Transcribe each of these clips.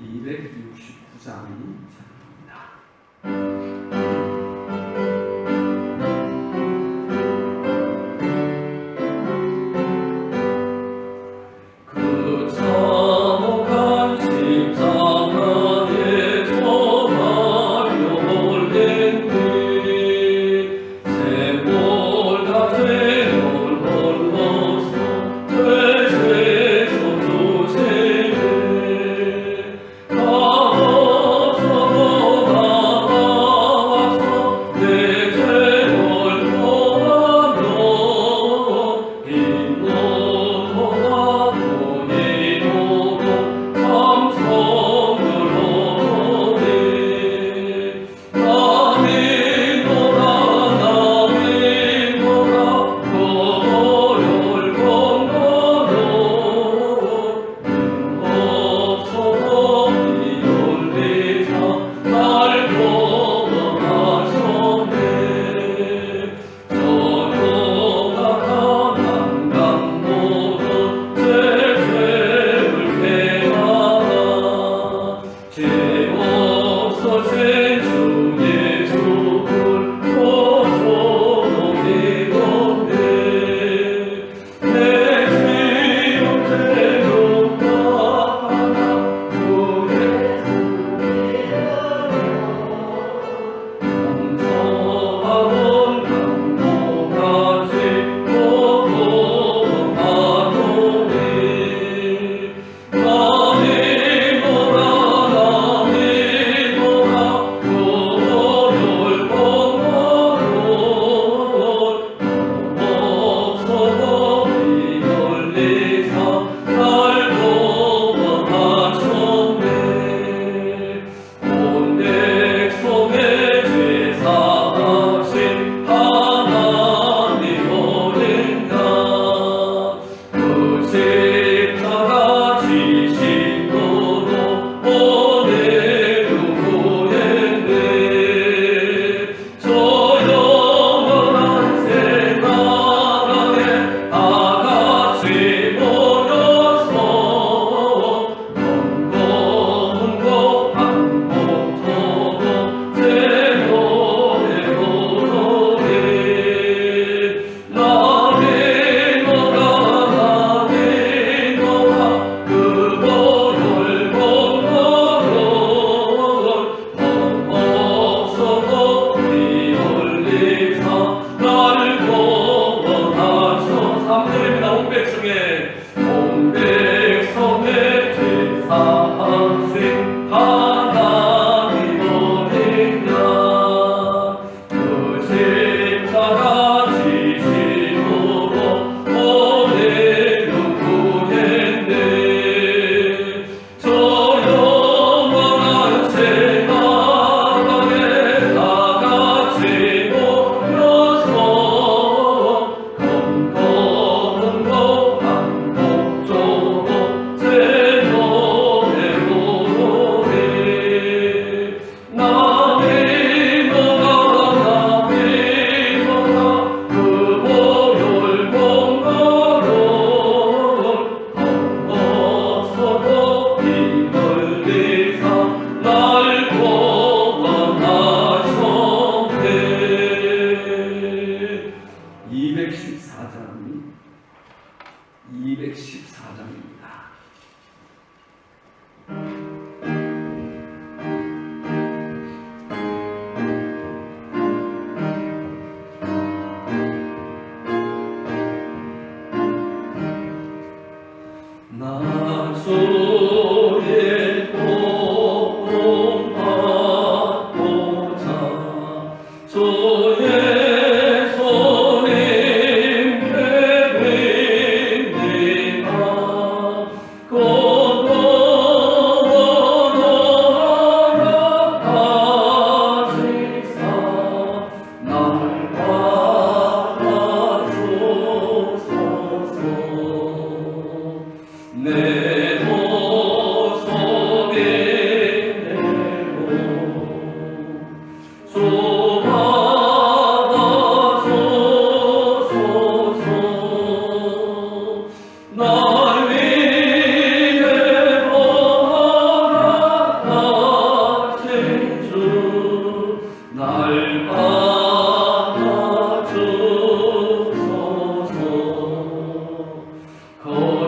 269장이 시작합니다. 그 참혹한 십자가에 처하려 올린 뒤 샘물과 죄를 헐러서 죄에서 주시네. 나와서 나와서 내 죄를 범하며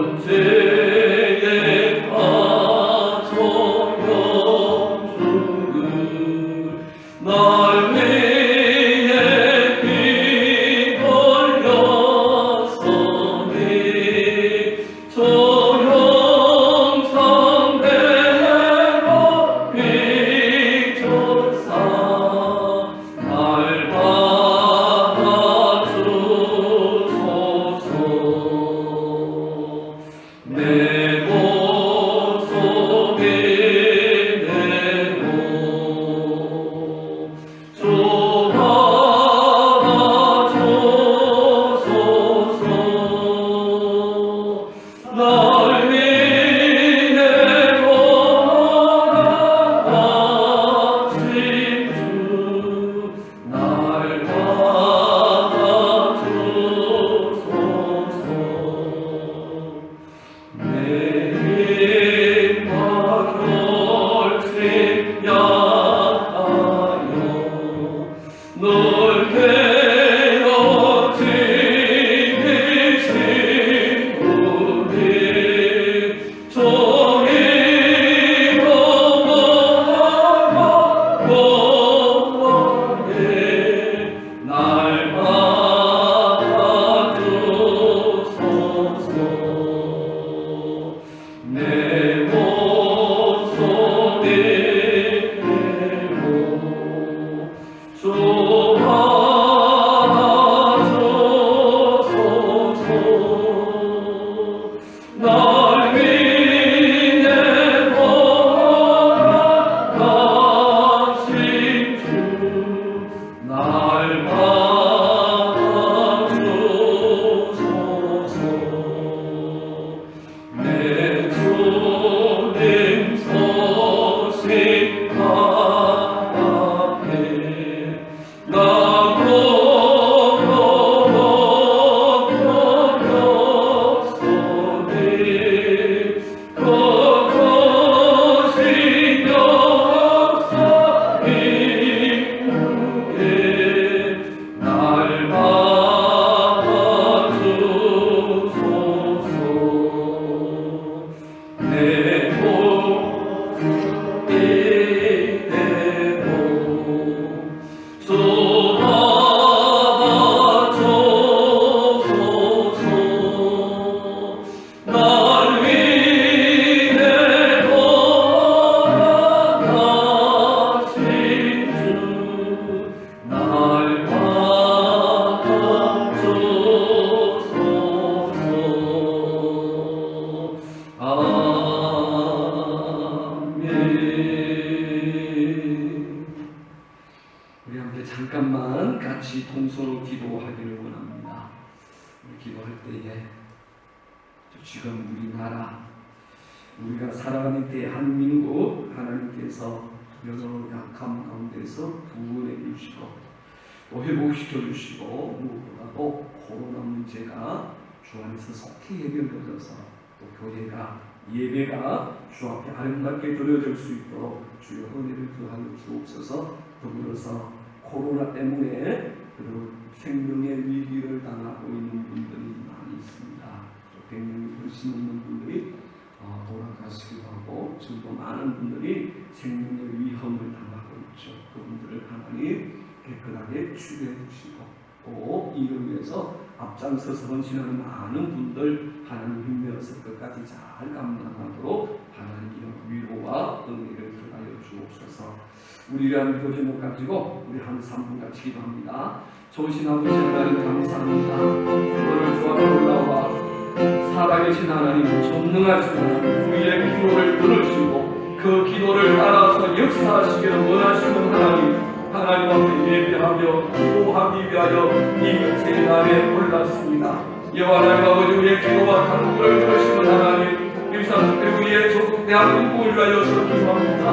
번제에 바쳐 영주를 날 위해 피 흘렸으니 저 형상대로 비춰사 날 받아주소서. 내 목소리 내고 좁아주소서. 날 위해 돌아가신 주 날 받아주소서. 내 힘과 결심 약하여 널 깨어지신 분이 종이로 넘어가네 날 받아주소서. 내 목소리 내고 좁아주소서. 날 위해 돌아가신 주 날 받아주소서. 내 주님 서신 앞에 나 고백하였으니 거거신 역사 이루게 날 받아주소서. 내 목소리 내고 좁아주소서. 날 위해 돌아가신 주 날 받아주소서. 아멘. 우리 함께 잠깐만 같이 동서로 기도하기를 원합니다. 우리 기도할 때에 지금 우리나라 우리가 살아가는 대한민국 하나님께서 여러 약함 가운데서 구원해 주시고 또 회복시켜 주시고 무엇보다도 코로나 문제가 주 안에서 속히 해결되어서 또 교회가 예배가 주 앞에 아름답게 드려질 수 있도록 주여 은혜를 더하여 주옵소서. 더불어서 코로나 때문에 그리고 생명의 위기를 당하고 있는 분들이 많이 있습니다. 또 100명이 훨씬 넘는 분들이 돌아가시기도 하고 지금도 많은 분들이 생명의 위험을 당하고 있죠. 그분들을 하나님 깨끗하게 치유해 주시고 또 이를 위해서 앞장서서 헌신하는 많은 분들 하나님 힘내어서 끝까지 잘 감당하도록 하나님의 위로와 은혜를 더하여 주옵소서. 우리 이러한 믿음 제목 가지고 우리 한 3분 같이 기도합니다. 좋으신 아버지 하나님 감사합니다. 오늘 주 앞에 올라와 살아계신 하나님, 전능하신 하나님, 우리의 기도를 들으시고 그 기도를 따라서 역사하시기를 원하시는 하나님 앞에 예배하며 기도하기 위하여 이 제단에 올랐습니다. 여호와 하나님 아버지, 우리의 기도와 간구를 들으시는 하나님, 일상특별히 우리의 조국 대한민국을 위하여서 기도합니다.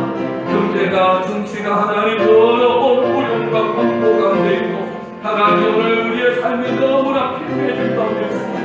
경제가 정치가 하나님 어려운 어려움과 공포 가운데 있고 하나님 오늘 우리의 삶이 너무나 피폐해질 가운데 있습니다.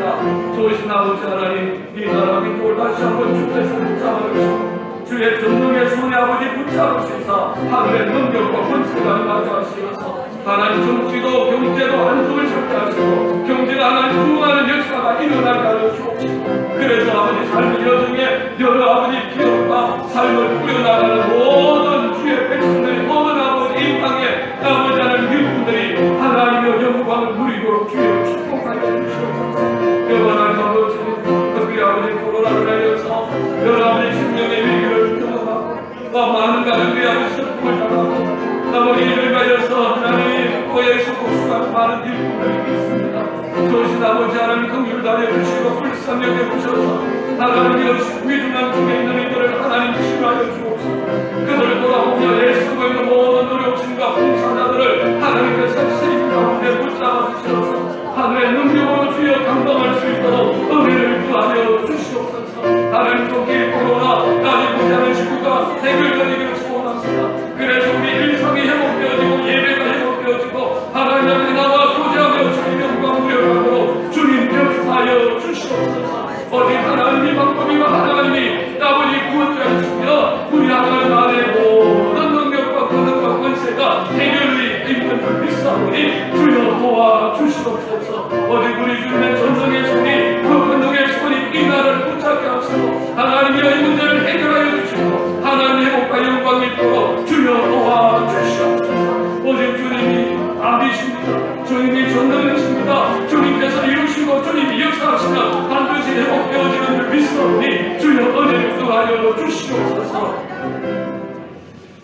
좋으신 아버지 하나님, 이 나라 민족을 다시 한번 주의 손 붙잡아주시고 주의 전능의 손에 아버지 붙잡으시사 하늘의 능력과 권세가 임하시어서 하나님 정치도 경제도 안정을 찾게 하시고 경제가 하나님 구원하는 역사가 일어나게 하여 주옵시고 그래서 아버지 삶의 여정에 여러 아버지 기업과 삶을 꾸려나가는 모든 주의 백성들이 모든 아버지 이 땅에 아버지 하나님 일꾼들이 하나님의 영광을 누리도록 주여 축복하여 주시옵소서. 여러 하나님 아버지 특별히 아버지 코로나를 하여서 여러 아버지 생명의 위기를 경험하고 많은 가정들이 아버지 슬픔을 당하고 아버지 이를 가져서 하나님 고해에서 복수하는 많은 일꾼들이 있습니다. 그것이 아버지 하나님 긍휼을 다하여 주시고 불쌍히 여겨주셔서 하나님의 위중한 중에 있는 이들을 하나님 치유하여 주옵소서. 그들을 돌아보며 애쓰고 있는 모든 노력심과 봉사자들을 하나님께서 세임 가운데 붙잡아 주셔서 하늘의 능력으로 주여 감당할 수 있도록 은혜를 구하여 주시옵소서. 하나님 속에 코로나 아직 보지 않은 시국과 해결되기를 소원합니다. 그래서 우리 일상이 회복되어지고 예배가 회복되어지고 하나님 앞에 나와 소지하며 주님 영광 누려가도록 주님 역사하여 주시옵소서. 어디 하나님이 방법이고 하나님이 아버지 구원자이시며 우리 하나님 안에 모든 능력과 권능과 권세가 해결이 있는 줄 믿사오니 주여 도와주시옵소서. 어디 우리 주님의 전성의 손이 그 권능의 손이 이 나라를 붙잡게 하시고 하나님의 이 문제를 해결하여 주시고 하나님의 회복과 영광이 있도록 주여 도와주시옵소서. 오직 주님이 아비십니다. 주님이 전능이십니다. 주님께서 이루시고 주님이 역사하시면 반드시 회복되어지는 줄 믿사오니 주여 은혜를 더하여 주시옵소서.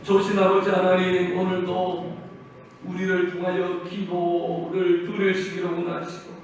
조신 아버지 하나님 오늘도 우리를 통하여 기도를 들으시기를 원하시고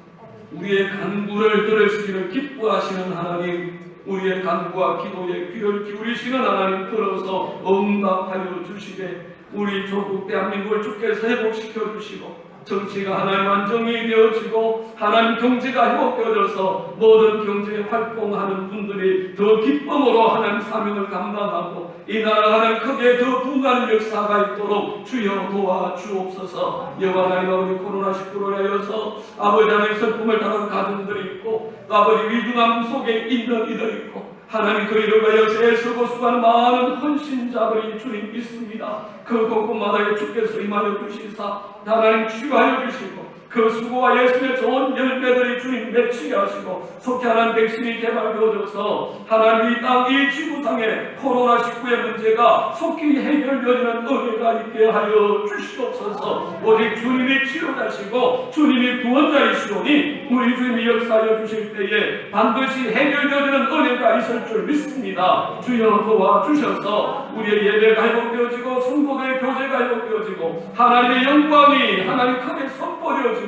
우리의 간구를 들으시기를 기뻐하시는 하나님, 우리의 간구와 기도에 귀를 기울이시는 하나님 들어서 응답하여 주시되 우리 조국 대한민국을 주께서 회복시켜 주시고 정치가 하나님 안정이 되어지고 하나님 경제가 회복되어져서 모든 경제에 활동하는 분들이 더 기쁨으로 하나님 사명을 감당하고 이 나라 하나님 크게 더 부흥하는 역사가 있도록 주여 도와주옵소서. 여호와 하나님 아버지 코로나19로 하여서 아버지 하나님 슬픔을 당한 가정들이 있고 아버지 위중함 속에 있는 이들이 있고 하나님 그 일을 위하여 애쓰고 수고하는 많은 헌신자들이 주님 있습니다. 그 곳곳마다 주께서 임하여 주시사 하나님 치유하여 주시고 그 수고와 예수의 좋은 열매들이 주님 맺히게 하시고 속히 하나님 백신이 개발되어져서 하나님 이 땅 이 지구상의 코로나19의 문제가 속히 해결되어지는 은혜가 있게 하여 주시옵소서. 오직 주님이 치료자시고 주님이 구원자이시오니 우리 주님이 역사하여 주실 때에 반드시 해결되어지는 은혜가 있을 줄 믿습니다. 주여 도와주셔서 우리의 예배가 회복되어지고 성도의 교제가 회복되어지고 하나님의 영광이 하나님 크게 선포되어지고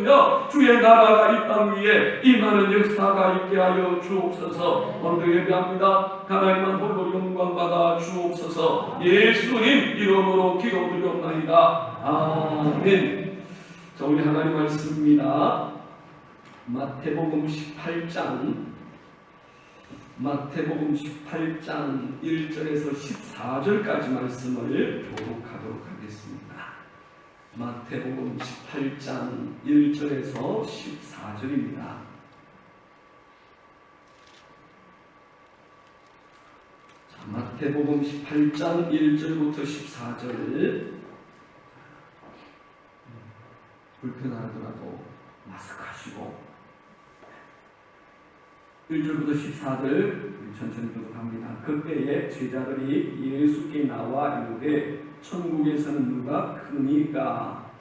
주의 나라가 이 땅 위에 임하는 역사가 있게 하여 주옵소서. 오늘도 예배합니다. 하나님만 홀로 영광 받아 주옵소서. 예수님 이름으로 기도드렸나이다. 아멘. 자, 우리 하나님 말씀입니다. 마태복음 18장 1절에서 14절까지 말씀을 교독하도록 하겠습니다. 마태복음 18장 1절에서 14절입니다. 마태복음 18장 1절부터 14절 불편하더라도 마스크 하시고 1절부터 14절 천천히 교독합니다. 그때에 제자들이 예수께 나와 이르되 천국에서는 누가 크니까?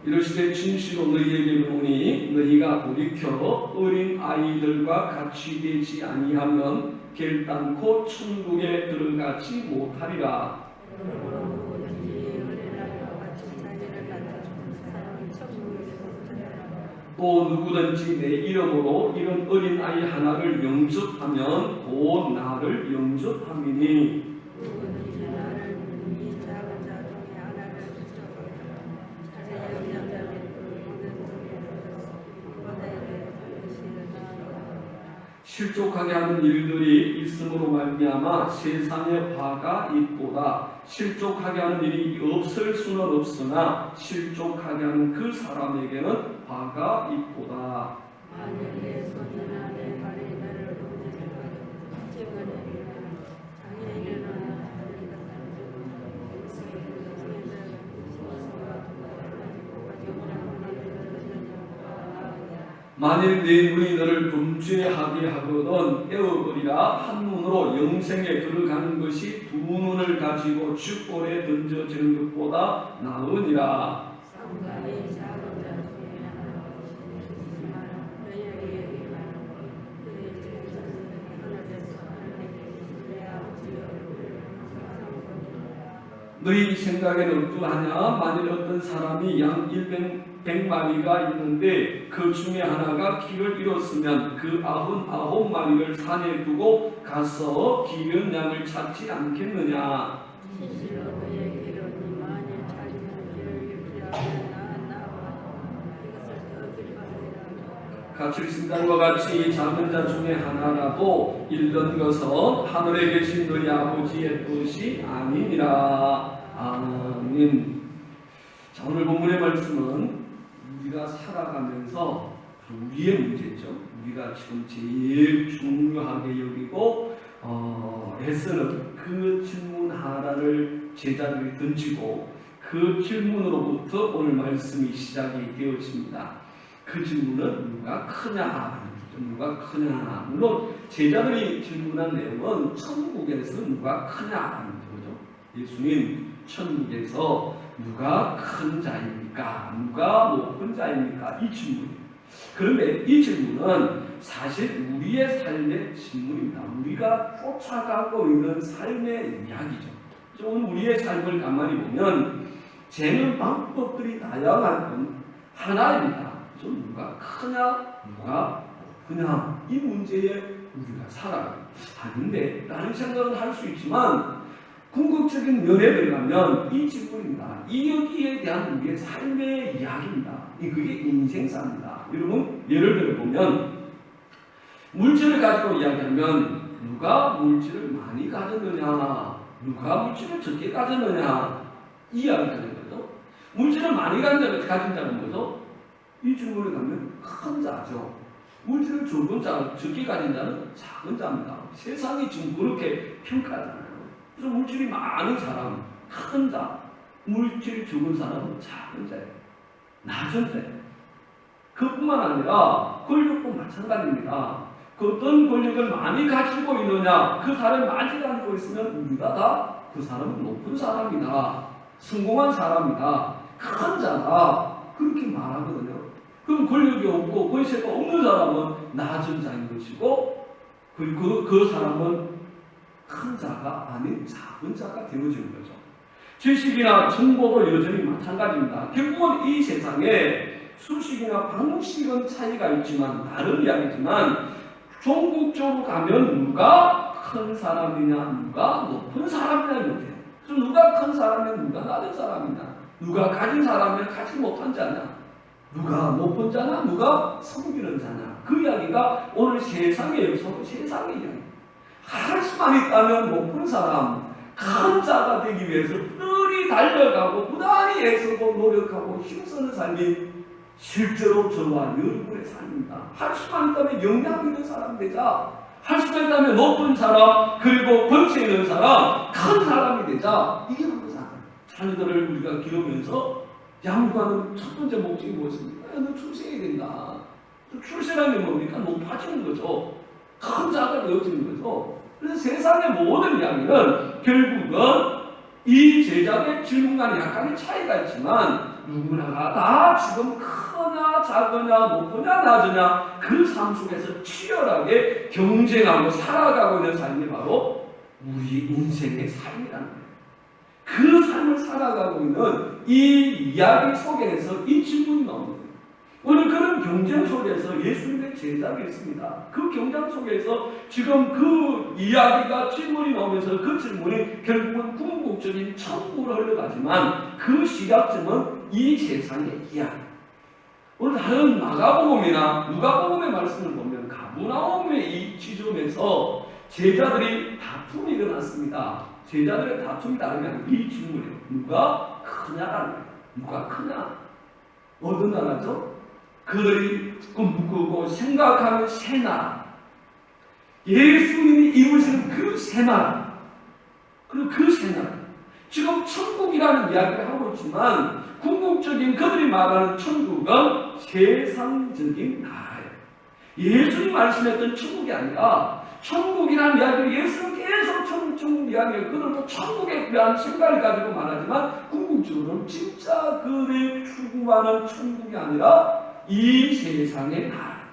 이르시되 진실로 너희에게 이르노니 너희가 돌이켜 어린 아이들과 같이 되지 아니하면 결단코 천국에 들어가지 못하리라. 또 누구든지 내 이름으로 이런 어린 아이 하나를 영접하면 곧 나를 영접함이니 실족하게 하는 일들이 있음으로 말미암아 세상에 화가 있도다. 실족하게 하는 일이 없을 수는 없으나 실족하게 하는 그 사람에게는 화가 있도다. 만약에 손이나 내 발이 나를 만일 네 눈이 너를 범죄하게 하거든 에어버리라. 한 눈으로 영생에 들어가는 것이 두 눈을 가지고 죽골에 던져지는 것보다 나으니라. 너희 생각에는 어떠하냐? 만일 어떤 사람이 양 100마리가 있는데 그 중에 하나가 길을 잃었으면 그 99마리를 산에 두고 가서 길은 양을 찾지 않겠느냐? 같이 읽습니다과 같이 작은 자 중에 하나라도 잃는 것은 하늘에 계신 너희 아버지의 뜻이 아니니라. 아멘. 자, 오늘 본문의 말씀은 우리가 살아가면서 우리의 문제죠. 우리가 지금 제일 중요하게 여기고 애쓰는 그 질문 하나를 제자들이 던지고 그 질문으로부터 오늘 말씀이 시작이 되어집니다. 그 질문은 누가 크냐? 누가 크냐? 물론 제자들이 질문한 내용은 천국에서 누가 크냐라는 거죠. 예수님 천국에서 누가 큰 자입니까? 누가 높은 자입니까? 이 질문이에요. 그런데 이 질문은 사실 우리의 삶의 질문입니다. 우리가 쫓아가고 있는 삶의 이야기죠. 오늘 우리의 삶을 가만히 보면 재는 방법들이 다양한 건 하나입니다. 누가 크냐, 누가 높으냐, 이 문제에 우리가 살아가요. 아닌데 라는 생각은 할 수 있지만 궁극적인 면에 들어가면 이 질문입니다. 이 여기에 대한 우리의 삶의 이야기입니다. 그게 인생사입니다. 여러분 예를 들어 보면 물질을 가지고 이야기하면 누가 물질을 많이 가졌느냐, 누가 물질을 적게 가졌느냐 이야기하는 거죠. 물질을 많이 가진 자는 뭐죠? 이 질문에 가면 큰 자죠. 물질을 적게 가진 자는 작은 자입니다. 세상이 지금 그렇게 평가하잖아요. 그래서 물질이 많은 사람, 큰 자, 물질이 적은 사람은 작은 자예요. 낮은 자예요. 그뿐만 아니라 권력도 마찬가지입니다. 그 어떤 권력을 많이 가지고 있느냐, 그 사람이 많이 가지고 있으면 우리가 다 그 사람은 높은 사람이다, 성공한 사람이다, 큰 자다, 그렇게 말하거든요. 그럼 권력이 없고 권세가 없는 사람은 낮은 자인 것이고 그 사람은 큰 자가 아닌 작은 자가 되어지는 거죠. 지식이나 정보도 여전히 마찬가지입니다. 결국은 이 세상에 수식이나 방식은 차이가 있지만 다른 이야기지만 종국적으로 가면 누가 큰 사람이냐, 누가 높은 사람이냐는 문제예요. 그래서 누가 큰 사람이냐, 누가 낮은 사람이냐, 누가 가진 사람이냐, 가지 못한 자냐, 누가 높은 자냐, 누가 섬기는 자냐, 그 이야기가 오늘 세상의 역사도 세상의 이야기. 할 수만 있다면 높은 사람, 큰 자가 되기 위해서 늘 달려가고 부단히 애쓰고 노력하고 힘쓰는 삶이 실제로 저와 여러분의 삶입니다. 할 수만 있다면 영향 있는 사람 되자. 할 수만 있다면 높은 사람, 그리고 번째 있는 사람, 큰 사람이 되자. 이게 그거잖아요. 자녀들을 우리가 기르면서 양육하는 첫 번째 목적이 무엇입니까? 너 출세해야 된다. 출세라는 게 뭡니까? 높아지는 거죠. 큰 자가 되어지는 거죠. 그래서 세상의 모든 이야기는 결국은 이 제자의 질문과는 약간의 차이가 있지만 누구나가 다 지금 크냐 작으냐 높으냐 낮으냐 그 삶 속에서 치열하게 경쟁하고 살아가고 있는 삶이 바로 우리 인생의 삶이라는 거예요. 그 삶을 살아가고 있는 이 이야기 속에서 이 질문이 나옵니다. 오늘 그런 경쟁 속에서 예수님의 제자가 있습니다. 그 경쟁 속에서 지금 그 이야기가 질문이 나오면서 그 질문이 결국은 궁극적인 천국으로 흘러가지만 그 시작점은 이 세상의 이야기. 오늘 다른 마가복음이나 누가복음의 말씀을 보면 가버나움의 이 지점에서 제자들이 다툼이 일어났습니다. 제자들의 다툼이 다르면 이 질문이에요. 누가 크냐라는 거예요. 누가 크냐? 어느 나라죠? 그들이 꿈꾸고 생각하는 새 나라, 예수님이 이루시는 그 새 나라, 그리고 그 새 나라, 지금 천국이라는 이야기를 하고 있지만 궁극적인 그들이 말하는 천국은 세상적인 나라예요. 예수님 말씀했던 천국이 아니라 천국이라는 이야기를 예수는 계속 천국 이야기를 끊어도 천국에 대한 생각을 가지고 말하지만 궁극적으로는 진짜 그들이 추구하는 천국이 아니라 이 세상의 나라.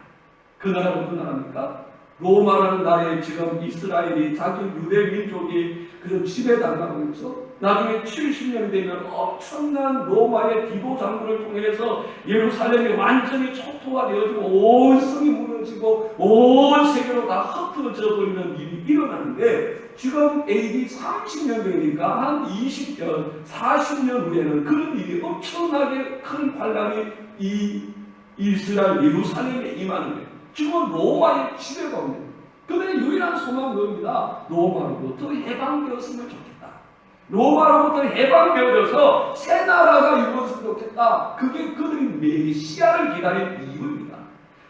그 나라가 어떤 나라입니까? 로마라는 나라에 지금 이스라엘이 자기 유대 민족이 그저 지배당하고 있어. 나중에 70년이 되면 엄청난 로마의 디도 장군을 통해서 예루살렘이 완전히 초토화 되어지고 온 성이 무너지고 온 세계로 다 흩어져 버리는 일이 일어나는데 지금 AD 30년 되니까 한 40년 후에는 그런 일이 엄청나게 큰 환란이 이 이스라엘 예루살렘에 임하는 거예요. 지금 로마의 지배가 없는 거예요. 그들의 유일한 소망은 겁니다. 로마로부터 해방되었으면 좋겠다. 로마로부터 해방되어져서 새 나라가 이루어졌으면 좋겠다. 그게 그들이 메시아를 기다린 이유입니다.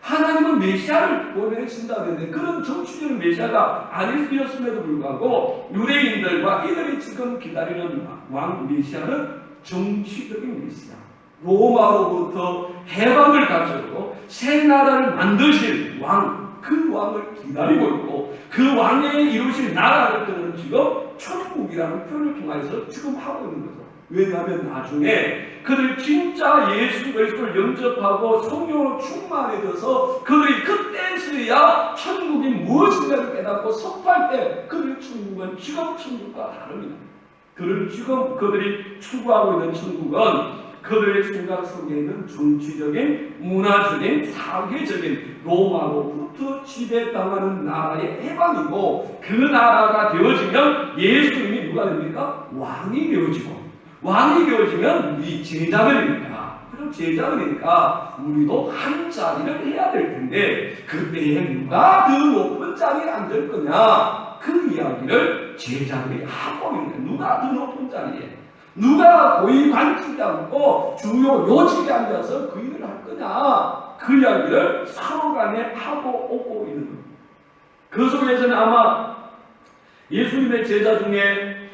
하나님은 메시아를 보내신다 그랬는데 그런 정치적인 메시아가 아니었음에도 불구하고 유대인들과 이들이 지금 기다리는 왕 메시아는 정치적인 메시아. 로마로부터 해방을 가지고 새 나라를 만드실 왕, 그 왕을 기다리고 있고 그 왕의 이루실 나라를 그들은 지금 천국이라는 표현을 통해서 지금 하고 있는 거죠. 왜냐하면 나중에 그들이 진짜 예수 그리스도를 영접하고 성령으로 충만해져서 그들이 그때서야 천국이 무엇인가를 깨닫고 선포할 때 그들의 천국은 지금 천국과 다릅니다. 지금 그들이 추구하고 있는 천국은 그들의 생각 속에 있는 정치적인, 문화적인, 사회적인 로마로부터 지배당하는 나라의 해방이고 그 나라가 되어지면 예수님이 누가 됩니까? 왕이 되어지고 왕이 되어지면 우리 제자들입니다. 그럼 제자들이니까 우리도 한 자리를 해야 될 텐데 그때에 누가 더 높은 자리에 앉을 거냐 그 이야기를 제자들이 하고 있는 거예요. 누가 더 높은 자리에 누가 고위 관직이 않고 주요 요직에 앉아서 그 일을 할 거냐 그 이야기를 서로 간에 하고 오고 있는 겁니다. 그 속에서는 아마 예수님의 제자 중에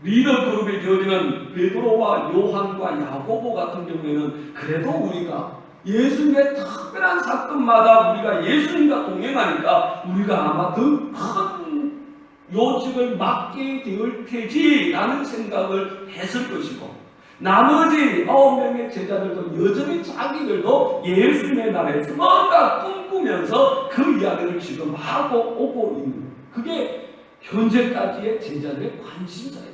리더 그룹이 되어지는 베드로와 요한과 야고보 같은 경우에는 그래도 우리가 예수님의 특별한 사건마다 우리가 예수님과 동행하니까 우리가 아마 더 큰 요직을 맡게 될 테지라는 생각을 했을 것이고 나머지 9명의 제자들도 여전히 자기들도 예수님의 나라에서 뭔가 꿈꾸면서 그 이야기를 지금 하고 오고 있는 거예요. 그게 현재까지의 제자들의 관심사였어요.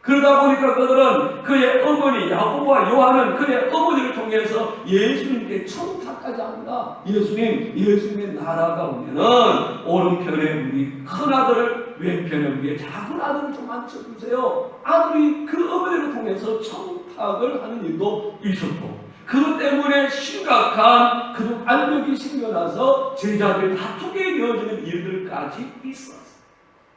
그러다 보니까 그들은 그의 어머니 야고보와 요한은 그의 어머니를 통해서 예수님께 청탁까지 합니다. 예수님의 나라가 오면은 오른편에 우리 큰아들을 왼편에 우리의 작은 아들을 좀 앉혀주세요. 아들이 그 어머니를 통해서 청탁을 하는 일도 있었고 그것 때문에 심각한 그 알력이 생겨나서 제자들이 다투게 되어지는 일들까지 있었어요.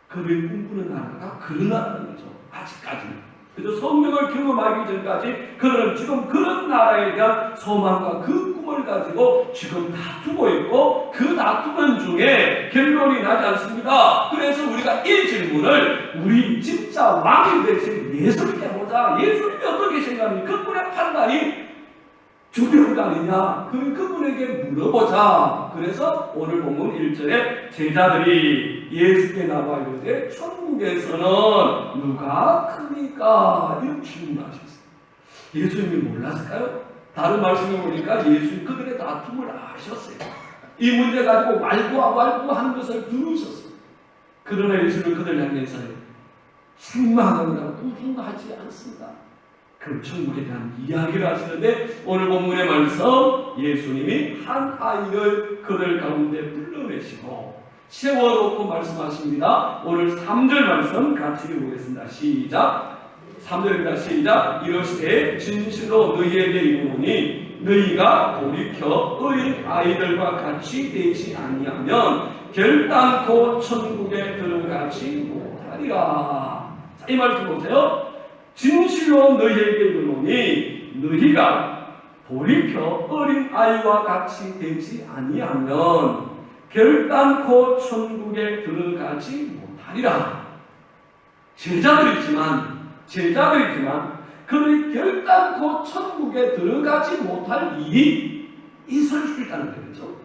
그들이 꿈꾸는 나라가 그런 나라는 거죠. 아직까지는. 그래서 성령을 경험하기 전까지 그들은 지금 그런 나라에 대한 소망과 그 꿈을 가지고 지금 다투고 있고 그 다투는 중에 결론이 나지 않습니다. 그래서 우리가 이 질문을 우리 진짜 왕이 되신 예수님께 보자. 예수님이 어떻게 생각하니 그분의 판단이 주되는 거 아니냐? 그분에게 물어보자. 그래서 오늘 본문 1절에 제자들이 예수께 나와 이르되 천국에서는 누가 크니까? 이런 질문하셨어요. 예수님이 몰랐을까요? 다른 말씀에 보니까 예수님 그들의 다툼을 아셨어요. 이 문제 가지고 왈구하는 것을 들으셨어요. 그러나 예수님은 그들 향해서 책망하거나 꾸중하지 않습니다. 그 천국에 대한 이야기를 하시는데 오늘 본문의 말씀 예수님이 한 아이를 그들 가운데 불러내시고 세워놓고 말씀하십니다. 오늘 3절 말씀 같이 읽어보겠습니다. 시작. 3절입니다. 시작. 이르시되 진실로 너희에게 이르노니 너희가 돌이켜 어린 아이들과 같이 되지 아니하면 결단코 천국에 들어가지 못하리라. 자, 이 말씀 보세요. 진실로 너희에게 이르노니 너희가 돌이켜 어린 아이와 같이 되지 아니하면 결단코 천국에 들어가지 못하리라. 제자들이지만 그들이 결단코 천국에 들어가지 못할 일이 있을 수 있다는 거죠.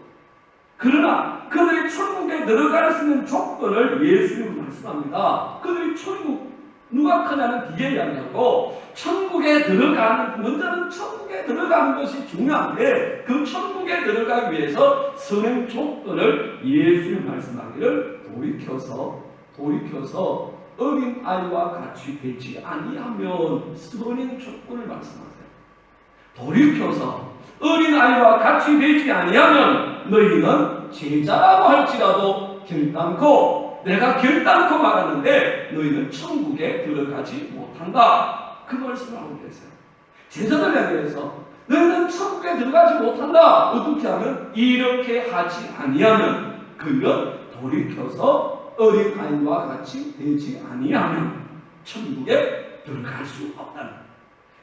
그러나 그들이 천국에 들어갈 수 있는 조건을 예수님은 말씀합니다. 그들이 천국 누가 크냐는 뒤에 이야기하고, 천국에 들어가는, 먼저는 천국에 들어가는 것이 중요한데, 그 천국에 들어가기 위해서 선행 조건을 예수님 말씀하기를 돌이켜서 어린 아이와 같이 되지 아니하면, 선행 조건을 말씀하세요. 돌이켜서 어린 아이와 같이 되지 아니하면 너희는 제자라고 할지라도 결단코, 내가 결단코 말하는데 너희는 천국에 들어가지 못한다. 그 말씀을 하고 계세요. 제자들에 대해서 너희는 천국에 들어가지 못한다. 어떻게 하면? 이렇게 하지 아니하면, 그는 돌이켜서 어린 아이와 같이 되지 아니하면 천국에 들어갈 수 없다는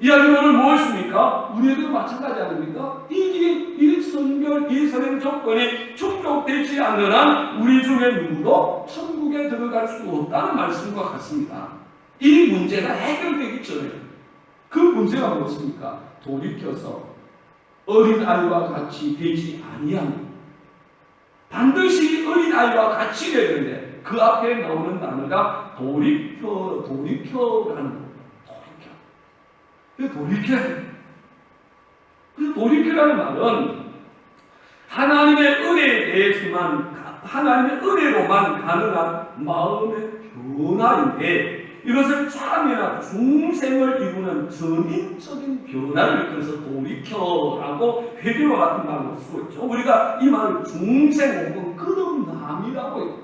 이야기는 무엇입니까? 우리에게도 마찬가지 아닙니까? 이 선별, 이 선행 조건이 충족되지 않는 한 우리 중에 누구도 천국에 들어갈 수 없다는 말씀과 같습니다. 이 문제가 해결되기 전에 그 문제가 무엇입니까? 돌이켜서 어린아이와 같이 되지 아니하면, 반드시 어린아이와 같이 되는데 그 앞에 나오는 단어가 돌이켜라는 돌이켜라는 말은 하나님의 은혜에 대해서만, 하나님의 은혜로만 가능한 마음의 변화인데, 이것을 참여나 중생을 이루는 전인적인 변화를 그래서 돌이켜라고 회개와 같은 말로 쓰고 있죠. 우리가 이 말을 중생 혹은 거듭남이라고 해요.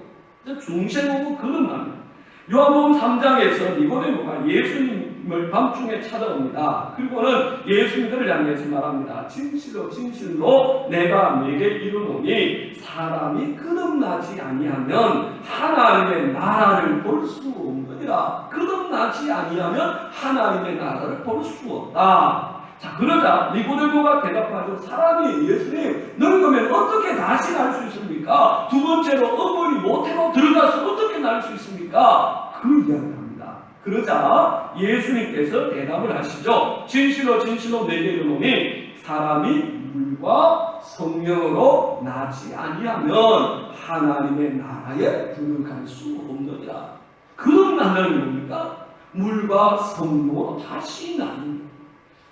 중생 혹은 거듭남. 요한복음 3장에서 니고데모가 예수님을 밤중에 찾아옵니다. 그리고는 예수님들을 향해서 말합니다. 진실로 진실로 내가 내게 이르노니 사람이 거듭나지 아니하면 하나님의 나라를 볼 수 없느니라. 거듭나지 아니하면 하나님의 나라를 볼 수 없다. 자, 그러자 니고데모가 대답하죠. 사람이, 예수님, 너희 그러면 어떻게 다시 날 수 있습니까? 두 번째로 어머니 모태로 들어가서 어떻게 날 수 있습니까? 그 이야기를 합니다. 그러자 예수님께서 대답을 하시죠. 진실로 진실로 내게 이르노니 사람이 물과 성령으로 나지 아니하면 하나님의 나라에 들어갈 수 없느니라. 거듭난다는 뭡니까? 물과 성령으로 다시 나는,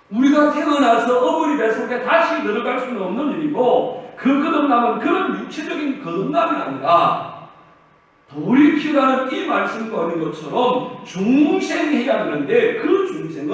우리가 태어나서 어머니 뱃속에 다시 들어갈 수는 없는 일이고, 그 거듭남은 그런 육체적인 거듭남이 아니라 돌이키라는 이 말씀과 있는 것처럼 중생해야 되는데, 그 중생은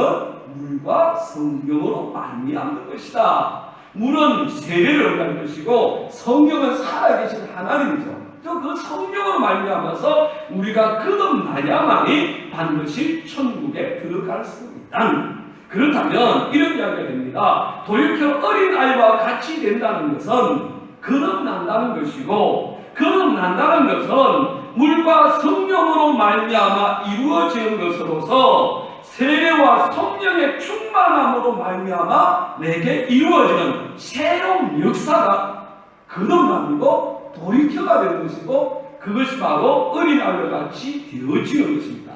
물과 성령으로 말미암는 것이다. 물은 세례를 얻는 것이고 성령은 살아계신 하나님이죠. 그 성령으로 말미암아서 우리가 거듭나야만이 반드시 천국에 들어갈 수 있다는, 그렇다면 이런 이야기가 됩니다. 돌이켜 어린아이와 같이 된다는 것은 거듭난다는 것이고, 거듭난다는 것은 물과 성령으로 말미암아 이루어지는 것으로서 세례와 성령의 충만함으로 말미암아 내게 이루어지는 새로운 역사가 거듭남이고 돌이켜가 되는 것이고, 그것이 바로 어린아이와 같이 되어지는 것입니다.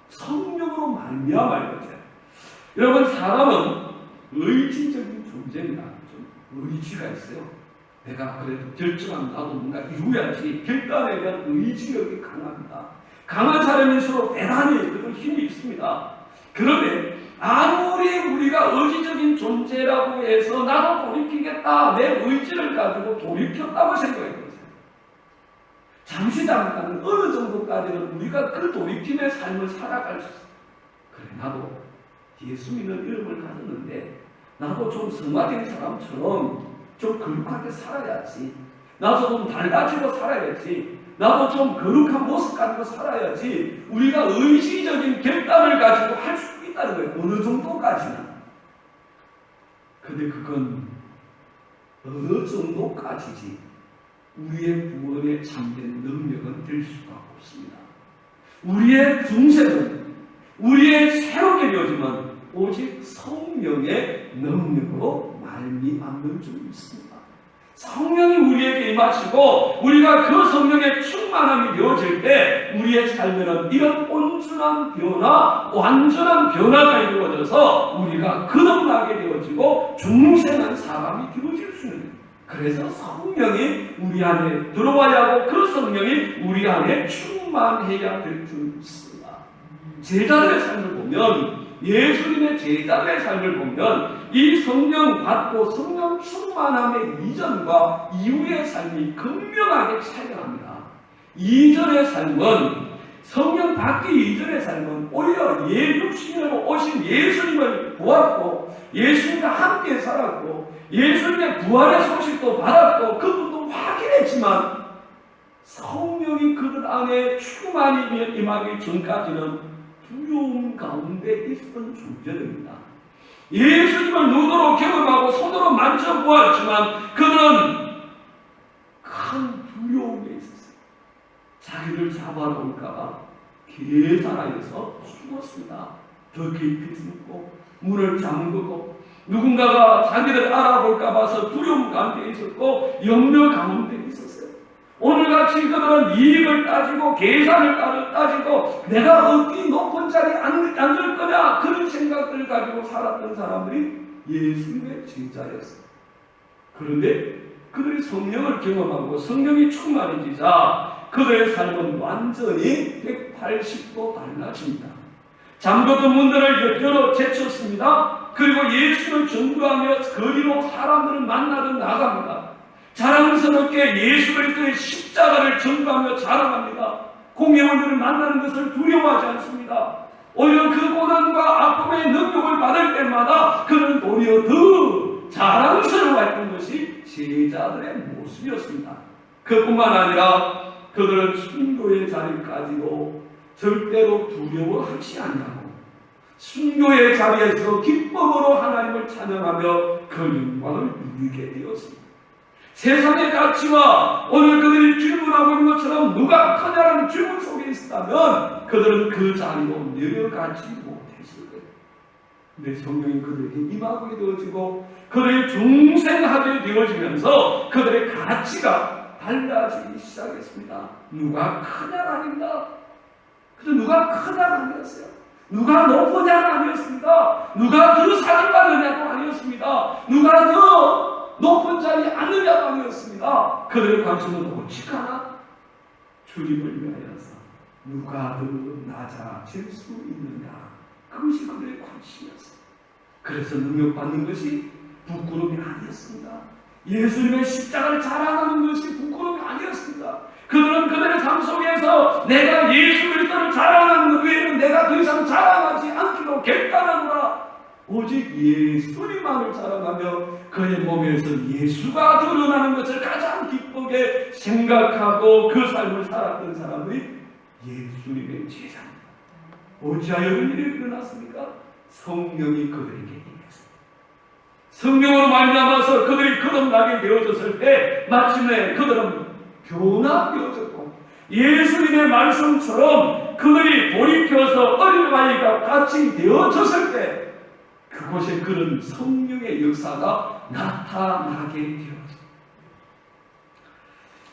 성령으로 말미암아 이거죠. 여러분, 사람은 의지적인 존재입니다. 좀 의지가 있어요. 내가 그래도 결정하면 나도 뭔가 이루어야지. 결단에 대한 의지력이 강합니다. 강한 사람일수록 대단히 그런 힘이 있습니다. 그런데 아무리 우리가 의지적인 존재라고 해서 나도 돌이키겠다, 내 의지를 가지고 돌이켰다고 생각해보세요. 잠시 잠깐 어느 정도까지는 우리가 그 돌이킴의 삶을 살아갈 수 있어요. 그래, 나도 예수 믿는 이름을 가졌는데 나도 좀 성화된 사람처럼 좀 거룩하게 살아야지. 나도 좀 달라지고 살아야지. 나도 좀 거룩한 모습 가지고 살아야지. 우리가 의지적인 결단을 가지고 할 수 있다는 거예요. 어느 정도까지는. 근데 그건 어느 정도까지지 우리의 구원에 참된 능력은 될 수가 없습니다. 우리의 중생은, 우리의 새롭게 되어지면 오직 성령의 능력으로 말미암는 줄 믿습니다. 성령이 우리에게 임하시고 우리가 그 성령의 충만함이 되어질 때 우리의 삶에는 이런 온전한 변화, 완전한 변화가 이루어져서 우리가 거듭나게 되어지고 중생한 사람이 되어질 수 있는 거예요. 그래서 성령이 우리 안에 들어와야 하고 그 성령이 우리 안에 충만해야 될 줄 믿습니다. 제자들의 삶을 보면, 예수님의 제자들의 삶을 보면 이 성령 받고 성령 충만함의 이전과 이후의 삶이 극명하게 차이가 납니다. 이전의 삶은, 성령 받기 이전의 삶은 오히려 육신으로 오신 예수님을 보았고 예수님과 함께 살았고 예수님의 부활의 소식도 받았고 그분도 확인했지만 성령이 그들 안에 충만히 임하기 전까지는 두려움 가운데 있었던 존재들입니다. 예수님을 눈으로 경험하고 손으로 만져보았지만 그들은 큰 두려움에 있었어요. 자기를 잡아놓을까봐 계산하여서 숨었습니다. 더 깊이 숨고 문을 잠그고 누군가가 자기를 알아볼까 봐서 두려움 가운데 있었고 염려 가운데 있었어요. 오늘같이 그들은 이익을 따지고 계산을 따지고 내가 어디 높은 자리에 앉을 거냐 그런 생각들을 가지고 살았던 사람들이 예수님의 제자였어요. 그런데 그들이 성령을 경험하고 성령이 충만해지자 그들의 삶은 완전히 180도 달라집니다. 잠겼던 문들을 열어 제쳤습니다. 그리고 예수를 전도하며 거리로 사람들을 만나러 나갑니다. 자랑스럽게 예수 그리스도의 십자가를 전도하며 자랑합니다. 공회원들을 만나는 것을 두려워하지 않습니다. 오히려 그 고난과 아픔의 능력을 받을 때마다 그는 오히려 더 자랑스러워했던 것이 제자들의 모습이었습니다. 그뿐만 아니라 그들은 순교의 자리까지도 절대로 두려워하지 않냐고 순교의 자리에서 기쁨으로 하나님을 찬양하며 그 영광을 누리게 되었습니다. 세상의 가치와 오늘 그들이 질문하고 있는 것처럼 누가 크냐는 질문 속에 있었다면 그들은 그 자리로 내려가지 못했을 거예요. 근데 성령이 그들에게 임하게 되어지고 그들이 중생하게 되어지면서 그들의 가치가 달라지기 시작했습니다. 누가 크냐가 아닙니다. 그래서 누가 크냐가 아니었어요. 누가 높으냐가 아니었습니다. 누가 더 사랑받느냐도 아니었습니다. 누가 더 높은 자리에 앉느냐가 아니었습니다. 그들의 관심은 오직 하나, 주님을 위하여서 누가 더 낮아질 수 있느냐, 그것이 그들의 관심이었어요. 그래서 능력받는 것이 부끄러움이 아니었습니다. 예수님의 십자가를 자랑하는 것이 부끄러움이 아니었습니다. 그들은 그들의 삶 속에서 내가 예수 그리스도를 자랑하는 것 외에는 내가 더 이상 자랑하지 않기로 결단하노라. 오직 예수님만을 자랑하며 그의 몸에서 예수가 드러나는 것을 가장 기쁘게 생각하고 그 삶을 살았던 사람들이 예수님의 제자입니다. 어찌하여 이런 일이 일어났습니까? 성령이 그들에게 임했습니다. 성령으로 말미암아서 그들이 거듭나게 되어졌을 때 마침내 그들은 변화되어졌고 예수님의 말씀처럼 그들이 돌이켜서 어린아이가 같이 되어졌을 때 그곳에 그런 성령의 역사가 나타나게 되었습니다.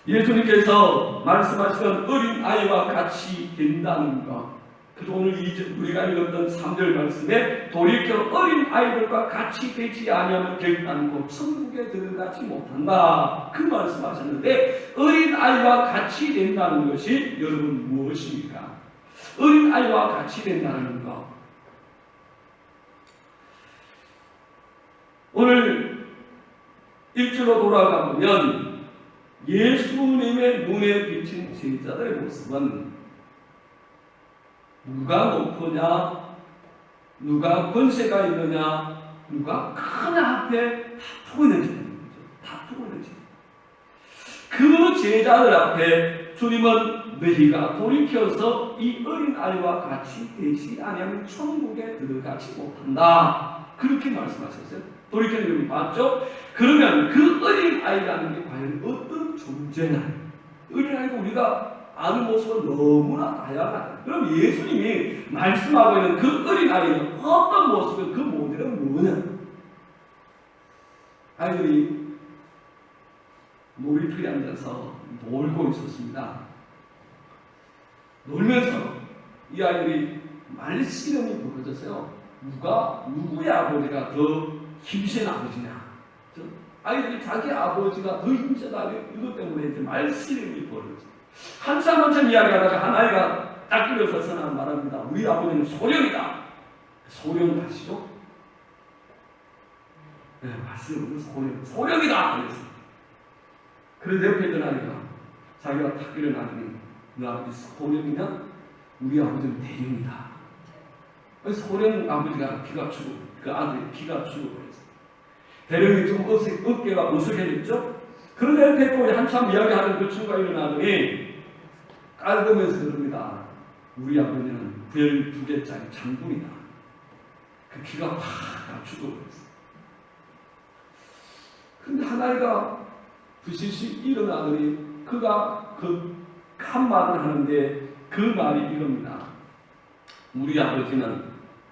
예수님께서 말씀하시던 어린아이와 같이 된다는 것, 그래서 오늘 우리가 읽었던 3절 말씀에 돌이켜 어린아이들과 같이 되지 아니하면 결단코 천국에 들어가지 못한다, 그 말씀하셨는데 어린아이와 같이 된다는 것이 여러분 무엇입니까? 어린아이와 같이 된다는 것, 오늘 1절로 돌아가 보면 예수님의 눈에 비친 제자들의 모습은 누가 높으냐, 누가 권세가 있느냐, 누가 크냐 앞에 다투고 있는 제자들인 거죠. 다투고 있는 제자. 그 제자들 앞에 주님은 너희가 돌이켜서 이 어린아이와 같이 되지 아니하면 천국에 들어가지 못한다, 그렇게 말씀하셨어요. 돌이켜서 여러분 봤죠? 그러면 그 어린아이라는 게 과연 어떤 존재냐? 어린아이가 우리가 아는 모습은 너무나 다양하다. 그럼 예수님이 말씀하고 있는 그 어린아이는 어떤 모습이고 그 모델은 뭐냐? 아이들이 놀이터에 앉아서 놀고 있었습니다. 놀면서 이 아이들이 말씨름이 벌어졌어요. 누구의 아버지가 더 힘센 아버지냐? 아이들이 자기 아버지가 더 힘세다 이것 때문에 이제 말씨름이 벌어져. 한참 이야기하다가 한 아이가 딱 일어서서 말합니다. 우리 아버지는 소령이다. 소령 아시죠? 네, 맞습니다. 소령이다. 그랬어. 그래서 옆에 있던 아이가 자기가 탁 일어나더니 너 아버지 소령이냐? 우리 아버지는 대령이다. 소령 아버지가 피가 죽고 그 아들이 피가 죽어버렸어. 대령이 좀 어깨가 어색해졌죠? 그런데 옆에 또 한참 이야기하는 그 친구가 일어나더니 깔보면서 그럽니다. 우리 아버지는 별 2개짜리 장군이다. 그 피가 팍 다 죽어버렸어. 근데 하나이가 부시시 일어나더니 그가 그 한 말을 하는데 그 말이 이겁니다. 우리 아버지는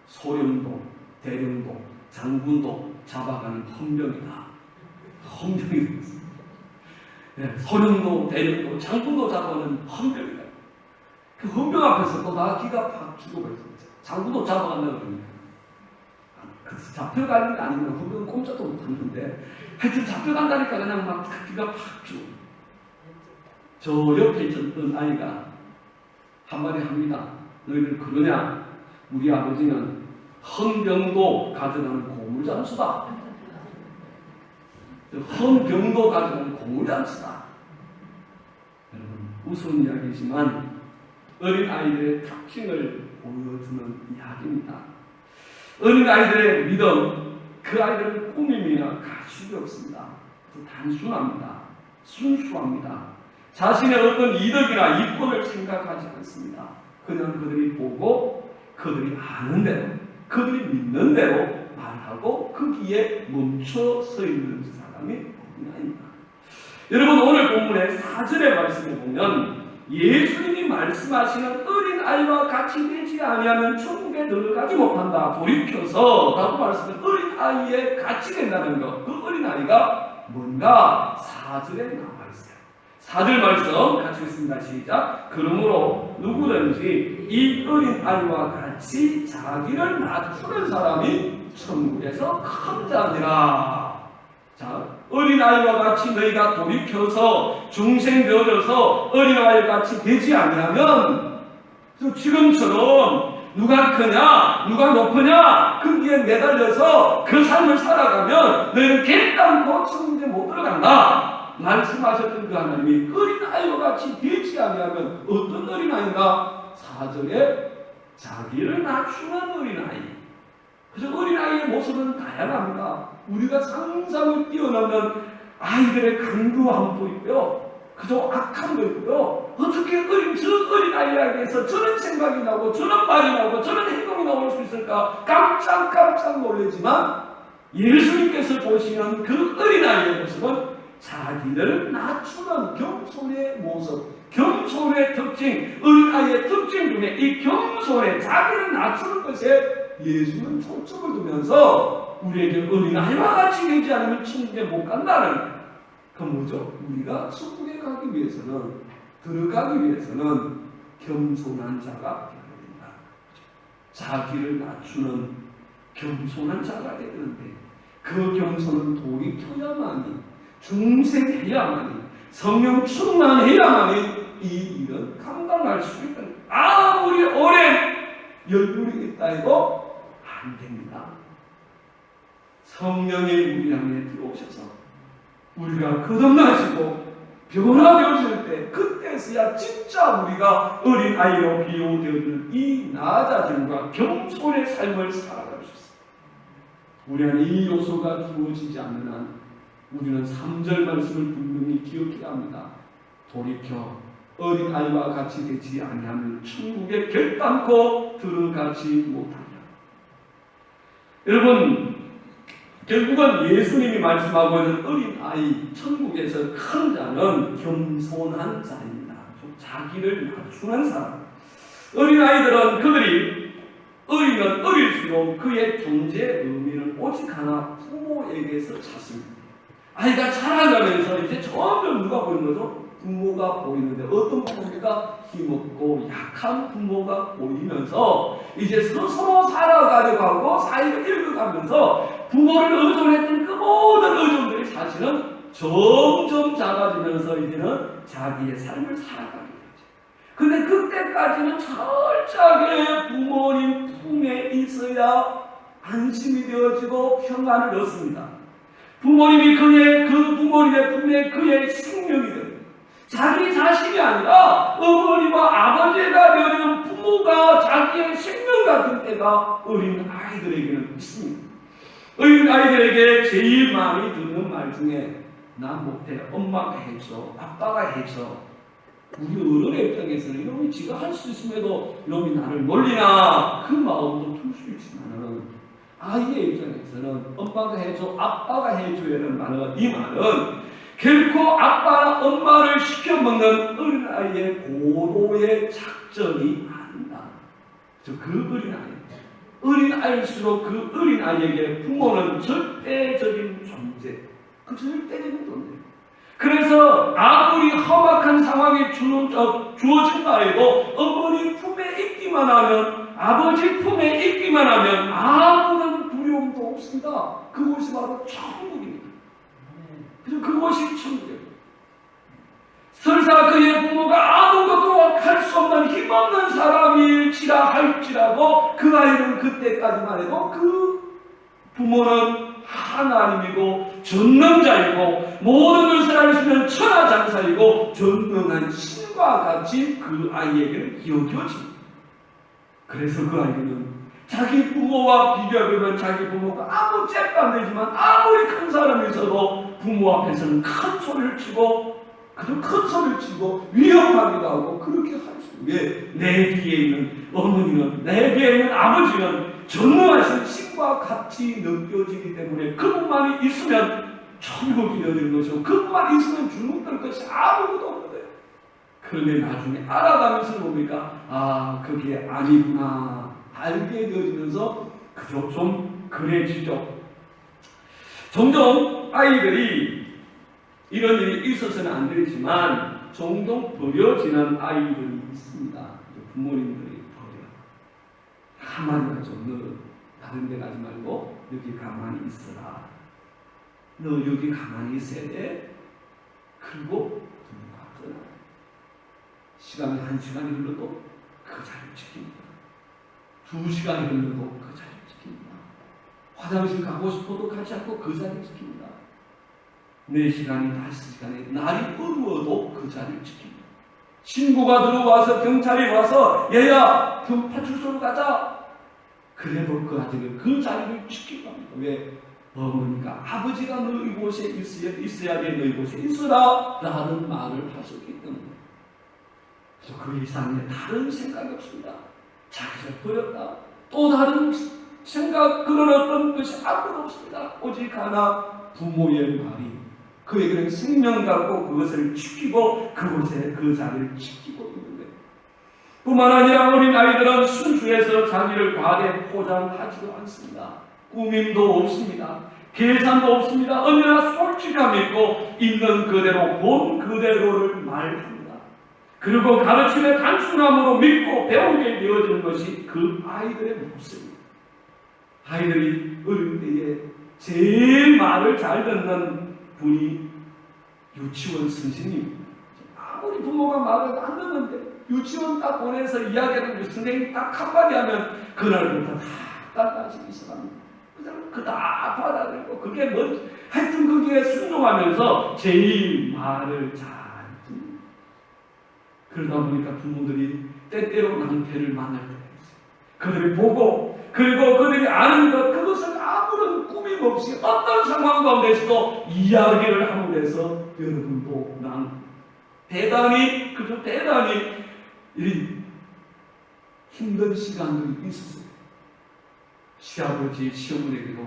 소령도 대령도 장군도 잡아가는 헌병이다. 헌병이 됐어. 네, 소령도 대령도 장군도 잡아가는 헌병이다. 그 헌병 앞에서 또 나 기가 팍 죽어버렸어. 장군도 잡아간다고 그러니까. 그래서 잡혀가는 게 아니면 헌병은 꼼짝도 못하는데 하여튼 잡혀간다니까 그냥 막 기가 팍 죽어. 저 옆에 있었던 아이가 한마디 합니다. 너희들 그러냐? 우리 아버지는 헌병도 가져가는 고물잠수다. 헌병도 가져가는 고물잠수다. 여러분 우스운 이야기지만 어린아이들의 특징을 보여주는 이야기입니다. 어린아이들의 믿음, 그 아이들은 꾸밈이나 가식이 없습니다. 단순합니다. 순수합니다. 자신의 어떤 이득이나 이권을 생각하지 않습니다. 그냥 그들이 보고 그들이 아는 대로 그들이 믿는 대로 말하고 거기에 멈춰 서 있는 사람이 어린아이입니다. 여러분 오늘 본문의 4절의 말씀에 보면 예수님이 말씀하시는 어린아이와 같이 되지 아니하면 천국에 들어가지 못한다. 돌이켜서 라고 말씀은 어린아이에 같이 된다는 것. 그 어린아이가 뭔가 4절에 나와 있어요. 4절 말씀 같이 읽습니다. 시작. 그러므로 누구든지 이 어린아이와 같이 자기를 낮추는 사람이 천국에서 큰 자니라. 자, 어린아이와 같이 너희가 돌이켜서 중생 되어져서 어린아이 같이 되지 아니하면 지금처럼 누가 크냐 누가 높으냐 거기에 매달려서 그 삶을 살아가면 너희는 결단코 천국에 못 들어간다. 말씀하셨던 그 하나님이 어린아이와 같이 되지 아니하면 어떤 어린아이인가? 4절에 자기를 낮추는 어린아이. 그래서 어린아이의 모습은 다양합니다. 우리가 상상을 뛰어넘는 아이들의 강도함도 있고요. 그저 악함도 있고요. 어떻게 저 어린아이에게서 저런 생각이 나고 저런 말이 나오고 저런 행동이 나올 수 있을까? 깜짝 놀라지만 예수님께서 보시는 그 어린아이의 모습은 자기를 낮추는 겸손의 모습, 겸손의 특징, 어린아이의 특징 중에 이 겸손의 자기를 낮추는 것에 예수는 초점을 두면서 우리에게 어린아이와 같이 되지 않으면 천국에 못 간다는 그 뭐죠? 우리가 천국에 가기 위해서는 들어가기 위해서는 겸손한 자가 되어야 된다. 자기를 낮추는 겸손한 자가 되야 되는데 그 겸손은 돌이켜야만이 중생해야만이 성령 충만해야만이 이 일은 감당할 수 있는 아무리 오랜 열불이 있다 해도 안 됩니다. 성령이 우리 안에 들어오셔서 우리가 거듭나시고 변화되어질 때 그때서야 진짜 우리가 어린아이로 비유되어질 이 낮아짐과 겸손의 삶을 살아갈 수 있습니다. 우리 안에 이 요소가 기워지지 않는 한 우리는 3절 말씀을 분명히 기억해야 합니다. 돌이켜 어린아이와 같이 되지 아니하면 천국에 결단코 들어가지 못하리라. 여러분 결국은 예수님이 말씀하고 있는 어린아이 천국에서 큰 자는 겸손한 자입니다. 자기를 낮추는 사람. 어린아이들은 그들이 어리면 어릴수록 그의 존재의 의미는 오직 하나 부모에게서 찾습니다. 아이가 자라가면서 이제 점점 누가 보이는 거죠? 부모가 보이는데 어떤 부모가 힘없고 약한 부모가 보이면서 이제 스스로 살아가려고 하고 사회를 읽어가면서 부모를 의존했던 그 모든 의존들이 사실은 점점 작아지면서 이제는 자기의 삶을 살아가게 되죠. 근데 그때까지는 철저하게 부모님 품에 있어야 안심이 되어지고 평안을 얻습니다. 부모님이 그 부모님의 품에 그의 생명이 되어요. 자기 자신이 아니라 어머니와 아버지가 되어지는 부모가 자기의 생명 같은 때가 어린 아이들에게는 있습니다. 어린 아이들에게 제일 많이 듣는 말 중에 나 못해, 엄마가 해줘, 아빠가 해줘. 우리 어른의 입장에서는 이놈이 지가 할 수 있음에도 이놈이 나를 놀리나 그 마음도 들 수 있지만은 아이의 입장에서는 엄마가 해줘, 아빠가 해줘야는 말은 이 말은 결코 아빠나 엄마를 시켜먹는 어린아이의 고도의 작전이 아니다. 그 어린아이일수록 그 어린아이에게 부모는 절대적인 존재, 그 절대적인 존재. 그래서 아무리 험악한 상황이 주어진다 해도 어머니 품에 있기만 하면, 아버지 품에 있기만 하면 아무런 두려움도 없습니다. 그곳이 바로 천국입니다. 그것이 천국이에요. 설사 그의 부모가 아무것도 할 수 없는 힘없는 사람일지라 할지라도 그 아이는 그때까지만 해도 그 부모는 하나님이고 전능자이고 모든 것을 알 수 있는 천하장사이고 전능한 신과 같이 그 아이에게는 여겨집니다. 그래서 그 아이는 자기 부모와 비교하면 자기 부모가 아무 잽도 안 되지만 아무리 큰 사람이 있어도 부모 앞에서는 큰 소리를 치고 위협하기도 하고 그렇게 할 수 있는 게 내 뒤에 있는 어머니는, 내 뒤에 있는 아버지는 전능하신 신과 같이 느껴지기 때문에 그분만이 있으면 천국이 되는 것이고 그분만 있으면 주눅들 것이 아무것도 없는데, 그런데 나중에 알아가면서 보니까 그게 아니구나 알게 되어지면서 그저 좀 그래지죠. 종종 아이들이 이런 일이 있어서는 안 되지만 종종 버려지는 아이들이 있습니다. 부모님들이 버려. 가만히 가죠. 너 다른 데 가지 말고 여기 가만히 있어라. 너 여기 가만히 있어야 돼. 그리고 부모가 떠나요. 시간이 1시간이 흘러도 그 자리를 지킵니다. 2시간이 흘러도 그 자리를 지킵니다. 화장실 가고 싶어도 가지 않고 그 자리를 지킵니다. 4시간이 5시간이 날이 어두워도 그 자리를 지킵니다. 신고가 들어와서 경찰이 와서 얘야 파출소로 가자. 그래도 그 아들은 그 자리를 지키고 합니다. 왜? 어머니가 아버지가 너 이곳에 있어야 돼, 너 이곳에 있어라 라는 말을 하셨기 때문에. 그래서 그 이상의 다른 생각이 없습니다. 자기를 버렸다. 또 다른 생각, 그런 어떤 것이 아무도 없습니다. 오직 하나 부모의 말이 그에게는 생명 같고 그것을 지키고 그곳에 그 자리를 지키고 있는 거예요. 뿐만 아니라 어린 아이들은 순수해서 자기를 과대 포장하지도 않습니다. 꾸밈도 없습니다. 계산도 없습니다. 언제나 솔직함이 있고 있는 그대로 본 그대로를 말합니다. 그리고 가르침의 단순함으로 믿고 배우게 되어지는 것이 그 아이들의 모습입니다. 아이들이 어릴 때에 제일 말을 잘 듣는 분이 유치원 선생님입니다. 아무리 부모가 말을 안 듣는데 유치원 딱 보내서 이야기하는 선생님이 딱 한마디 하면 그날부터 다 따라하시기 시작합니다. 그 다 받아들이고 그게 하여튼 거기에 순종하면서 제일 말을 잘 듣습니다. 그러다 보니까 부모들이 때때로 낭패를 만날 때가 있어요. 그들이 보고 그리고 그들이 아는 것, 그것을 아무런 꾸밈 없이 어떤 상황 가운데서도 이야기를 하고 해서 여러분도 난 대단히 힘든 시간들이 있었어요. 시아버지, 시어머니에게도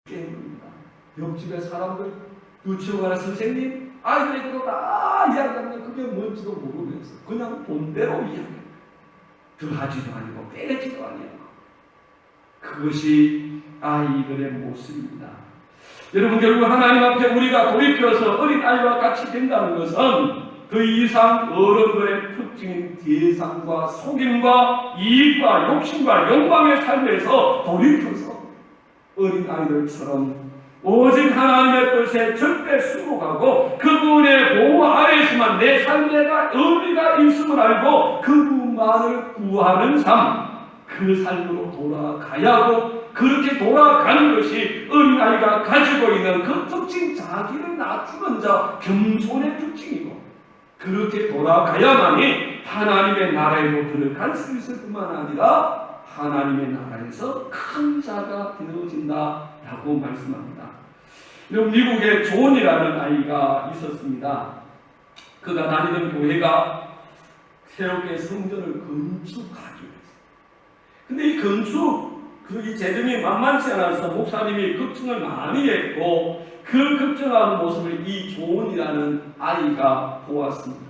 게임입니다. 옆집에 사람들, 유치원 선생님, 아이들에게도 다 이야기하면 그게 뭔지도 모르면서 그냥 본대로 이야기합니다. 더하지도 아니고 빼지도 아니고. 그것이 아이들의 모습입니다. 여러분, 결국 하나님 앞에 우리가 돌이켜서 어린 아이와 같이 된다는 것은 더 이상 어른들의 특징인 대상과 속임과 이익과 욕심과 욕망의 삶에서 돌이켜서 어린아이들처럼 오직 하나님의 뜻에 절대 수록하고 그분의 보호 아래에서만 내 삶에 의미가 있음을 알고 그분만을 구하는 삶, 그 삶으로 돌아가야 하고, 그렇게 돌아가는 것이 어린아이가 가지고 있는 그 특징, 자기를 낮추는 자, 겸손의 특징이고, 그렇게 돌아가야만이 하나님의 나라에도 들어갈 수 있을 뿐만 아니라 하나님의 나라에서 큰 자가 되어진다 라고 말씀합니다. 미국에 존이라는 아이가 있었습니다. 그가 다니던 교회가 새롭게 성전을 건축하기로 했어요. 근데 이 이 재정이 만만치 않아서 목사님이 걱정을 많이 했고, 그 걱정하는 모습을 이 존이라는 아이가 보았습니다.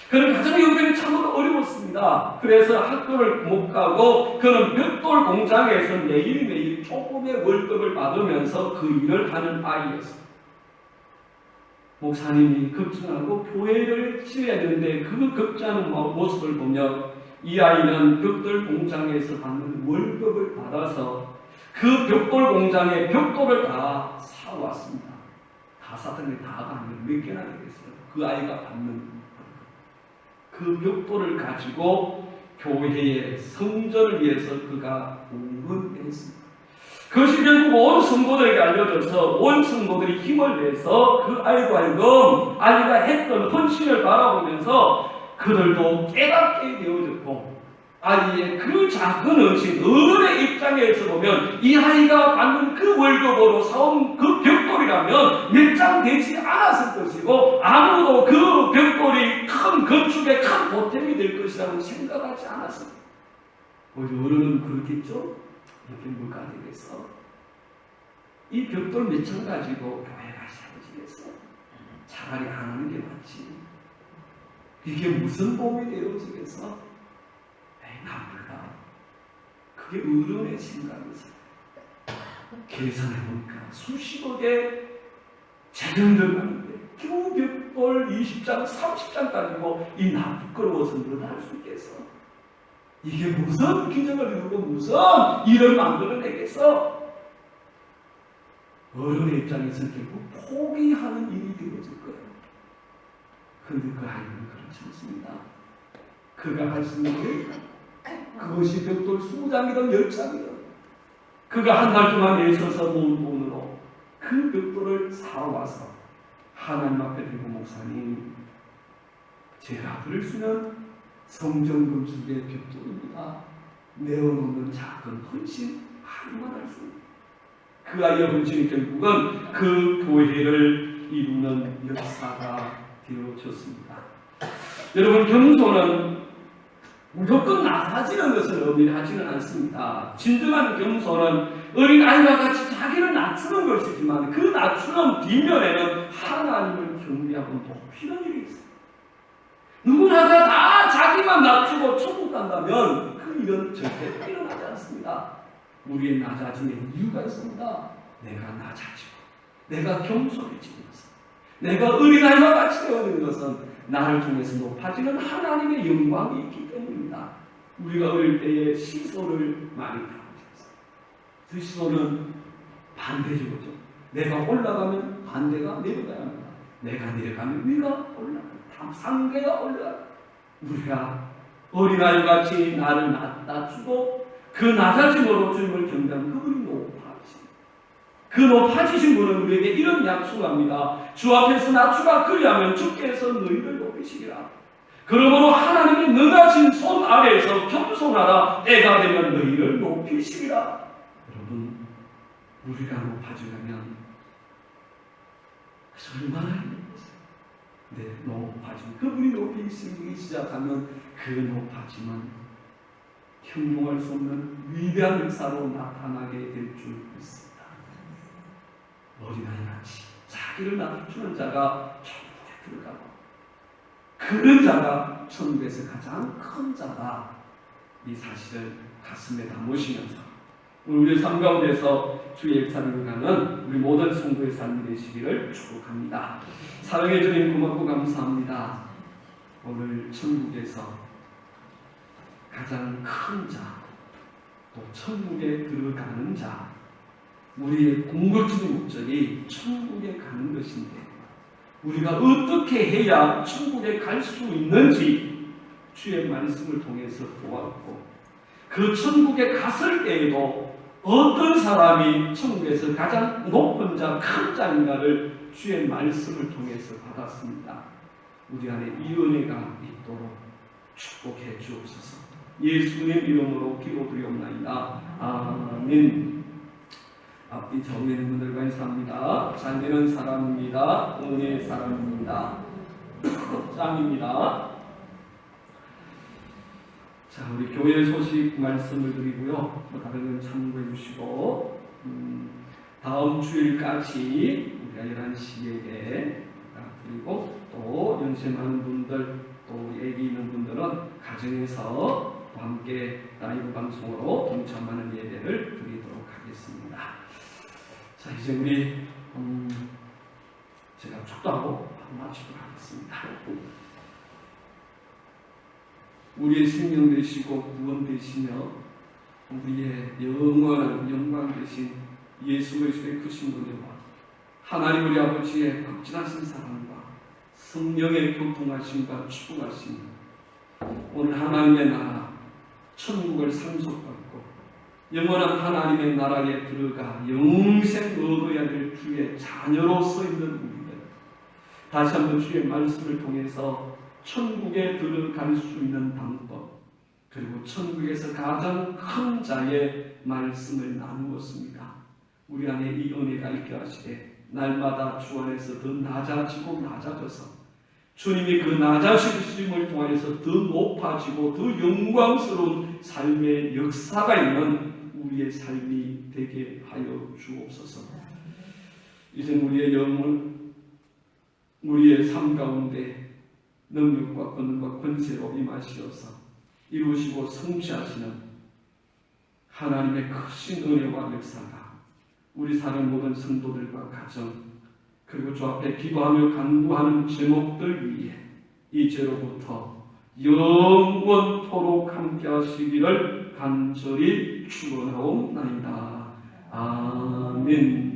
그는 가정 형편이 참으로 어려웠습니다. 그래서 학교를 못 가고 그는 벽돌 공장에서 매일매일 조금의 월급을 받으면서 그 일을 하는 아이였습니다. 목사님이 걱정하고 교회를 지어야 되는데 그 걱정하는 모습을 보며 이 아이는 벽돌 공장에서 받는 월급을 받아서 그 벽돌 공장의 벽돌을 다 사왔습니다. 다 샀던 게 다가 아니면 몇 개나 되겠어요. 그 아이가 받는 그 벽돌을 가지고 교회의 성전을 위해서 그가 공헌했습니다. 그것이 결국 온 성도들에게 알려져서 온 성도들이 힘을 내서 그 아이가 했던 헌신을 바라보면서 그들도 깨닫게 되어졌고, 아이의 그 작은 헌신, 어른의 입장에서 보면 이 아이가 받는 그 월급으로 사온 그 벽돌이라면 몇 장 되지 않았을 것이고, 아무도 그 벽돌이 큰 건축에 큰 보탬이 될 것이라고 생각하지 않았습니다. 우리 어른은 그렇겠죠? 이렇게 뭐가 되겠어? 이 벽돌 몇 장 가지고 교회 가셔야지겠어? 차라리 안 하는 게 낫지. 이게 무슨 도움이 되어지겠어? 나 몰라. 그게 어른의 생각이었어요. 계산해보니까 수십억의 재정 들어가는데 겨우 벽돌 20장, 30장 가지고 이 나 부끄러워서 뭘 할 수 있겠어? 이게 무슨 기적을 이루고 무슨 일을 만들어내겠어? 어른의 입장에서는 결국 포기하는 일이 되어질 거예요. 그런데 그 아이는 그렇지 않습니다. 그가 할 수 있는 게 그것이 벽돌 20장이든 10장이든 그가 한 달 동안 애써서 모은 돈으로 그 벽돌을 사와서 하나님 앞에 들고, 목사님, 제가 드릴 수 있는 성전 건축의 벽돌입니다. 내어놓는 작은 헌신 하루만 할 수 있는 그 아이의 헌신이 결국은 그 교회를 이루는 역사가 되어졌습니다. 여러분, 겸손은 무조건 낮아지는 것을 의미하지는 않습니다. 진정한 겸손은 어린아이와 같이 자기를 낮추는 것이지만 그 낮추는 뒷면에는 하나님을 경배하고 높이는 일이 있어요. 누구나가 다 자기만 낮추고 천국 간다면 그 일은 절대 일어나지 않습니다. 우리의 낮아짐에 이유가 있습니다. 내가 낮아지고 내가 겸손해지는 것은, 내가 어린아이와 같이 되어지는 것은 나를 통해서 높아지는 하나님의 영광이 있기 때문입니다. 우리가 어릴 때에 시소를 많이 배웠어요. 그 시소는 반대적이죠. 내가 올라가면 반대가 내려가야 합니다. 내가 내려가면 위가 올라갑니다. 상대가 올라갑니다. 우리가 어린아이같이 나를 낮추고 그 낮아짐으로 주님을 경배하면 그분이 높아지십니다. 그 높아지신 분은 우리에게 이런 약속을 합니다. 주 앞에서 낮추라. 그리하면 주께서 너희를 높이시리라. 그러므로 하나님의 능하신 손 아래에서 겸손하라. 때가 되면 너희를 높이시리라. 여러분, 우리가 높아지려면 얼마나 힘들겠어요. 네, 높아짐. 그분이 높이시기 시작하면 그 높아짐은 형용할 수 없는 위대한 역사로 나타나게 될 줄 믿습니다. 어린아이같이 자기를 낮추는 자가 천국에 들어가고 그런 자가 천국에서 가장 큰 자다. 이 사실을 가슴에 담으시면서 우리 삶 가운데서 주의 역사를 가는 우리 모든 성도의 삶이 되시기를 축복합니다. 사랑해 주님 고맙고 감사합니다. 오늘 천국에서 가장 큰 자, 또 천국에 들어가는 자, 우리의 궁극적인 목적이 천국에 가는 것인데 우리가 어떻게 해야 천국에 갈 수 있는지 주의 말씀을 통해서 보았고, 그 천국에 갔을 때에도 어떤 사람이 천국에서 가장 높은 자, 큰 자인가를 주의 말씀을 통해서 받았습니다. 우리 안에 이 은혜가 있도록 축복해 주옵소서. 예수님의 이름으로 기도드리옵나이다. 아멘. 앞뒤 정면의 분들과 인사합니다. 자녀는 사람입니다. 은혜의 사람입니다. 짱입니다. 자, 우리 교회 소식 말씀을 드리고요. 다른 건 참고해 주시고, 다음 주일까지 우리가 11시에 그리고 또 연세하는 분들, 또 애기 있는 분들은 가정에서 함께 라이브 방송으로 동참하는 예배를 드리도록 하겠습니다. 자, 이제 우리 제가 축도하고 마치도록 하겠습니다. 우리의 생명 되시고 구원 되시며 우리의 영원한 영광 되신 예수 그리스도의 크신 은혜와 하나님 우리 아버지의 극진하신 사랑과 성령의 교통하심과 축복하심, 오늘 하나님의 나라 천국을 상속받고 영원한 하나님의 나라에 들어가 영생 얻어야 될 주의 자녀로서 있는 우리들, 다시 한번 주의 말씀을 통해서 천국에 들어갈 수 있는 방법, 그리고 천국에서 가장 큰 자의 말씀을 나누었습니다. 우리 안에 이 은혜가 있게 하시되 날마다 주 안에서 더 낮아지고 낮아져서 주님이 그 낮아지심을 통해서 더 높아지고 더 영광스러운 삶의 역사가 있는 우리의 삶이 되게 하여 주옵소서. 이제 우리의 영혼, 우리의 삶 가운데 능력과 권능과 권세로 임하시어서 이루시고 성취하시는 하나님의 크신 은혜와 역사가 우리 사는 모든 성도들과 가정, 그리고 주 앞에 기도하며 간구하는 제목들 위에 이제로부터 영원토록 함께 하시기를 간절히 축원하옵나이다. 아멘.